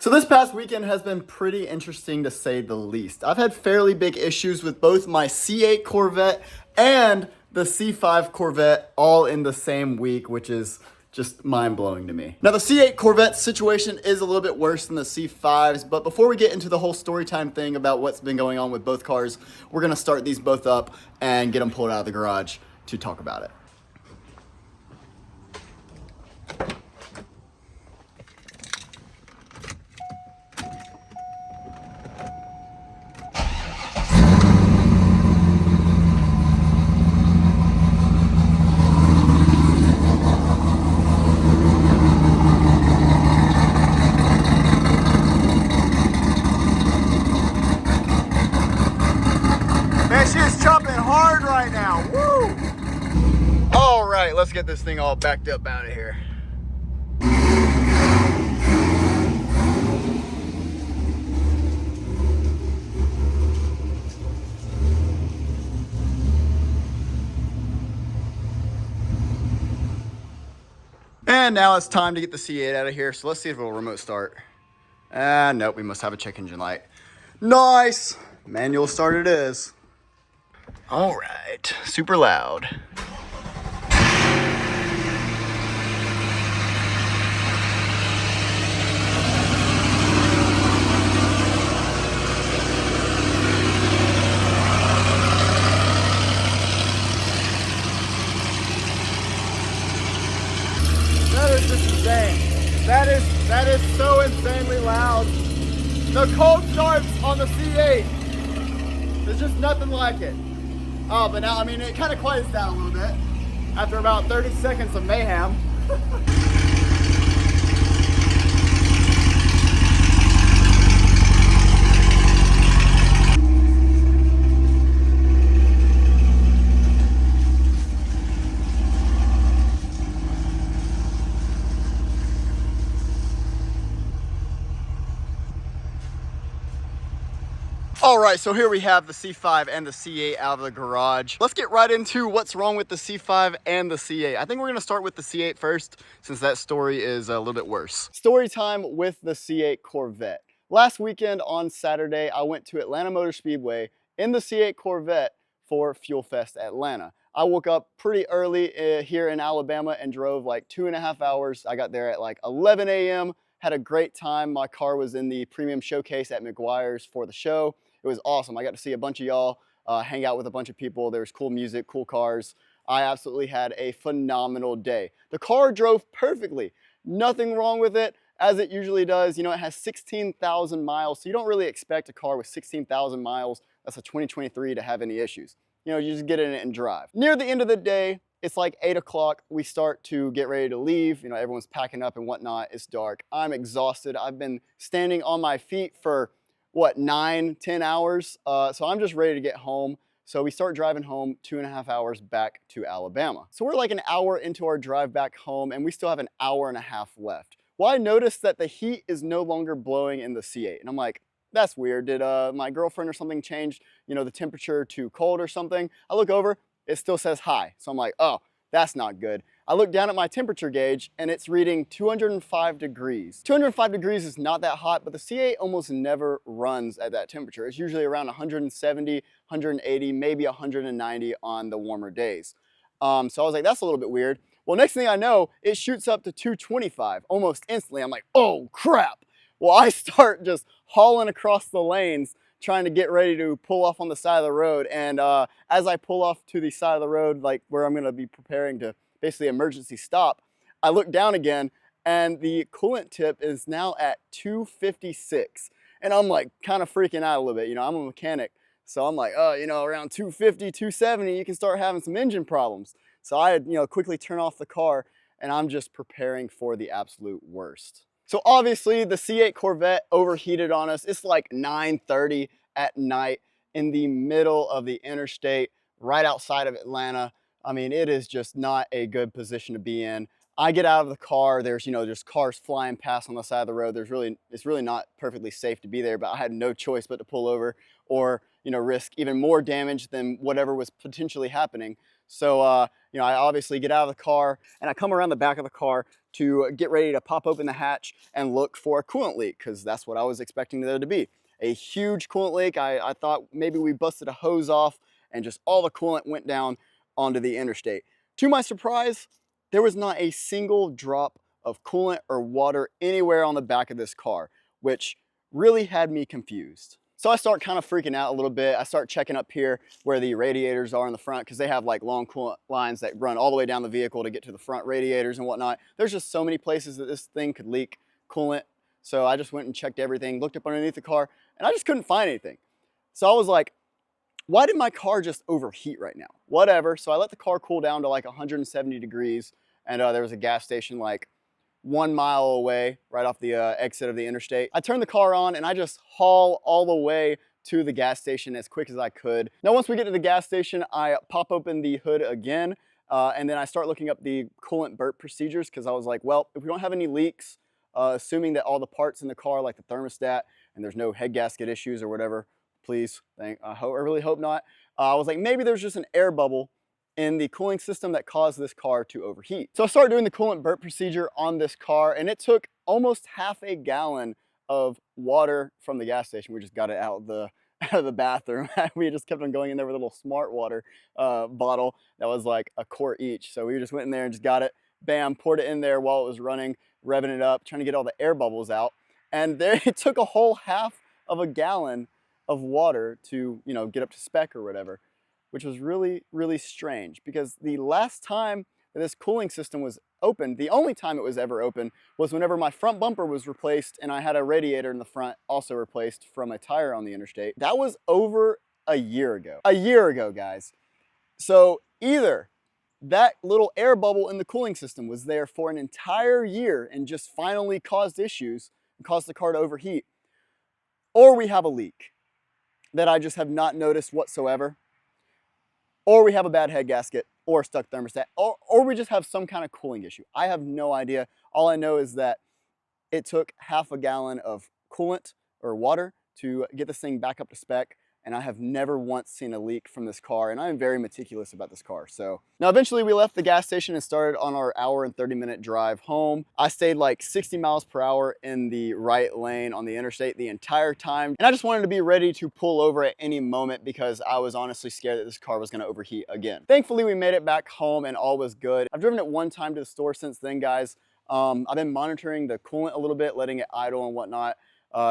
So this past weekend has been pretty interesting to say the least. I've had fairly big issues with both my C8 Corvette and the C5 Corvette all in the same week, which is just mind-blowing to me. Now the C8 Corvette situation is a little bit worse than the C5s, but before we get into the whole story time thing about what's been going on with both cars, we're gonna start these both up and get them pulled out of the garage to talk about it. Man, she's chopping hard right now. Woo! All right, let's get this thing all backed up out of here. And now it's time to get the C8 out of here. So let's see if it'll remote start. Nope, we must have a check engine light. Nice! Manual start it is. All right, super loud. That is just insane. That is so insanely loud. The cold starts on the C8. There's just nothing like it. Oh, but now, I mean, it kind of quiets down a little bit after about 30 seconds of mayhem. All right, so here we have the C5 and the C8 out of the garage. Let's get right into what's wrong with the C5 and the C8. I think we're gonna start with the C8 first, since that story is a little bit worse. Story time with the C8 Corvette. Last weekend on Saturday, I went to Atlanta Motor Speedway in the C8 Corvette for Fuel Fest Atlanta. I woke up pretty early here in Alabama and drove like 2.5 hours. I got there at like 11 a.m., had a great time. My car was in the premium showcase at McGuire's for the show. It was awesome. I got to see a bunch of y'all, hang out with a bunch of people. There was cool music, cool cars. I absolutely had a phenomenal day. The car drove perfectly. Nothing wrong with it, as it usually does. You know, it has 16,000 miles, so you don't really expect a car with 16,000 miles, that's a 2023, to have any issues. You know, you just get in it and drive. Near the end of the day, it's like 8 o'clock. We start to get ready to leave. You know, everyone's packing up and whatnot. It's dark. I'm exhausted. I've been standing on my feet for what, 9-10 hours. So I'm just ready to get home. So we start driving home 2.5 hours back to Alabama. So we're like an hour into our drive back home and we still have an hour and a half left. Well, I noticed that the heat is no longer blowing in the C8. And I'm like, that's weird. Did my girlfriend or something change, you know, the temperature to cold or something? I look over, it still says high. So I'm like, oh, that's not good. I look down at my temperature gauge and it's reading 205 degrees. 205 degrees is not that hot, but the C8 almost never runs at that temperature. It's usually around 170, 180, maybe 190 on the warmer days. So I was like, that's a little bit weird. Well, next thing I know, it shoots up to 225 almost instantly. I'm like, oh crap. Well, I start just hauling across the lanes, trying to get ready to pull off on the side of the road. And as I pull off to the side of the road, like where I'm gonna be preparing to basically emergency stop, I look down again and the coolant tip is now at 256. And I'm like kind of freaking out a little bit. You know, I'm a mechanic. So I'm like, oh, you know, around 250, 270, you can start having some engine problems. So I, you know, quickly turn off the car and I'm just preparing for the absolute worst. So obviously the C8 Corvette overheated on us. It's like 9:30 at night in the middle of the interstate, right outside of Atlanta. I mean, it is just not a good position to be in. I get out of the car, there's, you know, just cars flying past on the side of the road. It's really not perfectly safe to be there, but I had no choice but to pull over or, you know, risk even more damage than whatever was potentially happening. So, you know, I obviously get out of the car and I come around the back of the car to get ready to pop open the hatch and look for a coolant leak, because that's what I was expecting there to be. A huge coolant leak. I thought maybe we busted a hose off and just all the coolant went down onto the interstate. To my surprise, there was not a single drop of coolant or water anywhere on the back of this car, which really had me confused. So I start kind of freaking out a little bit. I start checking up here where the radiators are in the front, because they have like long coolant lines that run all the way down the vehicle to get to the front radiators and whatnot. There's just so many places that this thing could leak coolant. So I just went and checked everything, looked up underneath the car, and I just couldn't find anything. So I was like, why did my car just overheat right now? Whatever. So I let the car cool down to like 170 degrees, and there was a gas station like 1 mile away, right off the exit of the interstate. I turned the car on and I just haul all the way to the gas station as quick as I could. Now, once we get to the gas station, I pop open the hood again, and then I start looking up the coolant burp procedures, because I was like, well, if we don't have any leaks, assuming that all the parts in the car, like the thermostat, and there's no head gasket issues or whatever, please, I really hope not. I was like, maybe there's just an air bubble in the cooling system that caused this car to overheat. So I started doing the coolant burp procedure on this car, and it took almost half a gallon of water from the gas station. We just got it out of the bathroom. We just kept on going in there with a little smart water bottle that was like a quart each. So we just went in there and just got it, bam, poured it in there while it was running, revving it up, trying to get all the air bubbles out. And there it took a whole half of a gallon of water to, you know, get up to spec or whatever, which was really, really strange, because the last time that this cooling system was open, the only time it was ever open, was whenever my front bumper was replaced and I had a radiator in the front also replaced from a tire on the interstate. That was over a year ago. A year ago, guys. So either that little air bubble in the cooling system was there for an entire year and just finally caused issues and caused the car to overheat, or we have a leak that I just have not noticed whatsoever, or we have a bad head gasket or a stuck thermostat, or we just have some kind of cooling issue. I have no idea. All I know is that it took half a gallon of coolant or water to get this thing back up to spec, and I have never once seen a leak from this car, and I'm very meticulous about this car. So now eventually we left the gas station and started on our hour and 30-minute drive home. I stayed like 60 miles per hour in the right lane on the interstate the entire time, and I just wanted to be ready to pull over at any moment, because I was honestly scared that this car was going to overheat again. Thankfully, we made it back home and all was good. I've driven it one time to the store since then, guys. I've been monitoring the coolant a little bit, letting it idle and whatnot.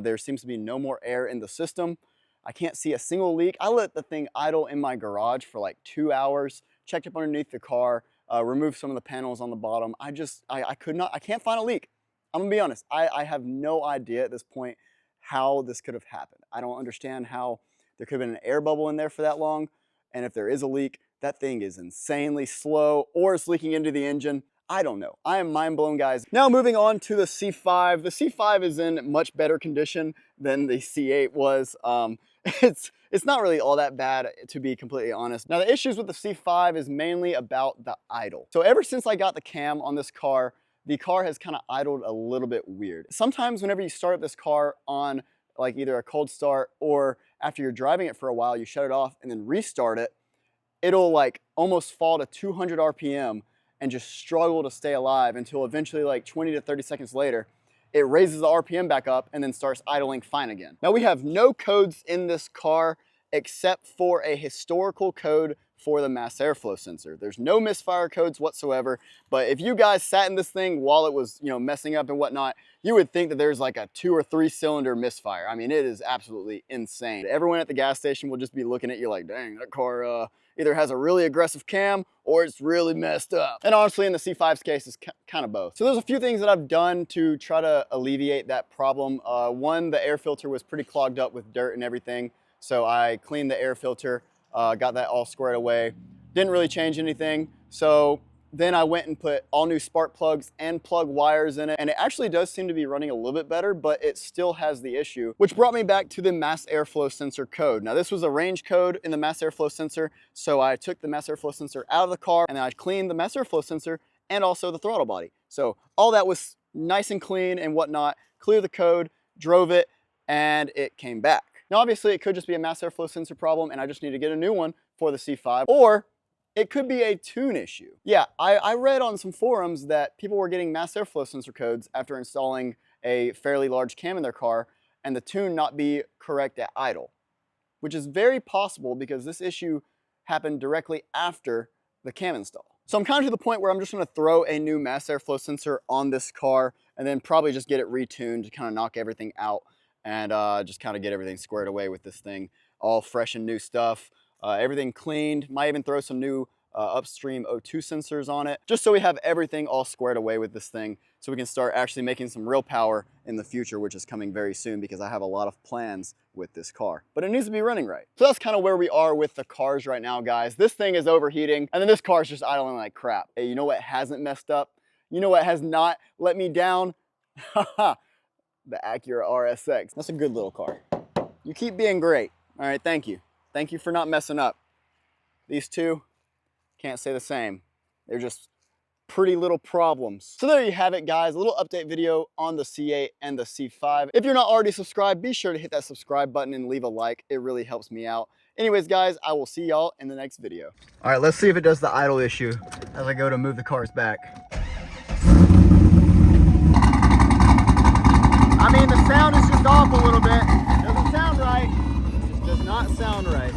There seems to be no more air in the system. I can't see a single leak. I let the thing idle in my garage for like 2 hours, checked up underneath the car, removed some of the panels on the bottom. I can't find a leak. I'm gonna be honest. I have no idea at this point how this could have happened. I don't understand how there could have been an air bubble in there for that long. And if there is a leak, that thing is insanely slow, or it's leaking into the engine. I don't know. I am mind blown, guys. Now moving on to the C5. The C5 is in much better condition than the C8 was. It's not really all that bad, to be completely honest. Now the issues with the C5 is mainly about the idle. So ever since I got the cam on this car, the car has kind of idled a little bit weird. Sometimes whenever you start this car on like either a cold start, or after you're driving it for a while, you shut it off and then restart it, it'll like almost fall to 200 RPM and just struggle to stay alive until eventually like 20 to 30 seconds later, it raises the RPM back up and then starts idling fine again. Now we have no codes in this car except for a historical code for the mass airflow sensor. There's no misfire codes whatsoever, but if you guys sat in this thing while it was, you know, messing up and whatnot, you would think that there's like a 2 or 3 cylinder misfire. I mean, it is absolutely insane. Everyone at the gas station will just be looking at you like, dang, that car either has a really aggressive cam or it's really messed up. And honestly, in the C5's case, it's kind of both. So there's a few things that I've done to try to alleviate that problem. One, the air filter was pretty clogged up with dirt and everything. So I cleaned the air filter, got that all squared away. Didn't really change anything. So then I went and put all new spark plugs and plug wires in it. And it actually does seem to be running a little bit better, but it still has the issue, which brought me back to the mass airflow sensor code. Now this was a range code in the mass airflow sensor. So I took the mass airflow sensor out of the car and then I cleaned the mass airflow sensor and also the throttle body. So all that was nice and clean and whatnot, clear the code, drove it, and it came back. Now obviously it could just be a mass airflow sensor problem and I just need to get a new one for the C5, or it could be a tune issue. Yeah, I read on some forums that people were getting mass airflow sensor codes after installing a fairly large cam in their car and the tune not be correct at idle, which is very possible because this issue happened directly after the cam install. So I'm kind of to the point where I'm just gonna throw a new mass airflow sensor on this car and then probably just get it retuned to kind of knock everything out and just kind of get everything squared away with this thing. All fresh and new stuff, everything cleaned. Might even throw some new upstream O2 sensors on it, just so we have everything all squared away with this thing, so we can start actually making some real power in the future, which is coming very soon because I have a lot of plans with this car. But it needs to be running right. So that's kind of where we are with the cars right now, guys. This thing is overheating, and then this car is just idling like crap. Hey, you know what hasn't messed up? You know what has not let me down? Haha, the Acura RSX. That's a good little car. You keep being great. All right, thank you. Thank you for not messing up. These two, can't say the same. They're just pretty little problems. So there you have it, guys. A little update video on the C8 and the C5. If you're not already subscribed, be sure to hit that subscribe button and leave a like. It really helps me out. Anyways, guys, I will see y'all in the next video. All right, let's see if it does the idle issue as I go to move the cars back. I mean, the sound is just off a little bit. Doesn't sound right. It does not sound right.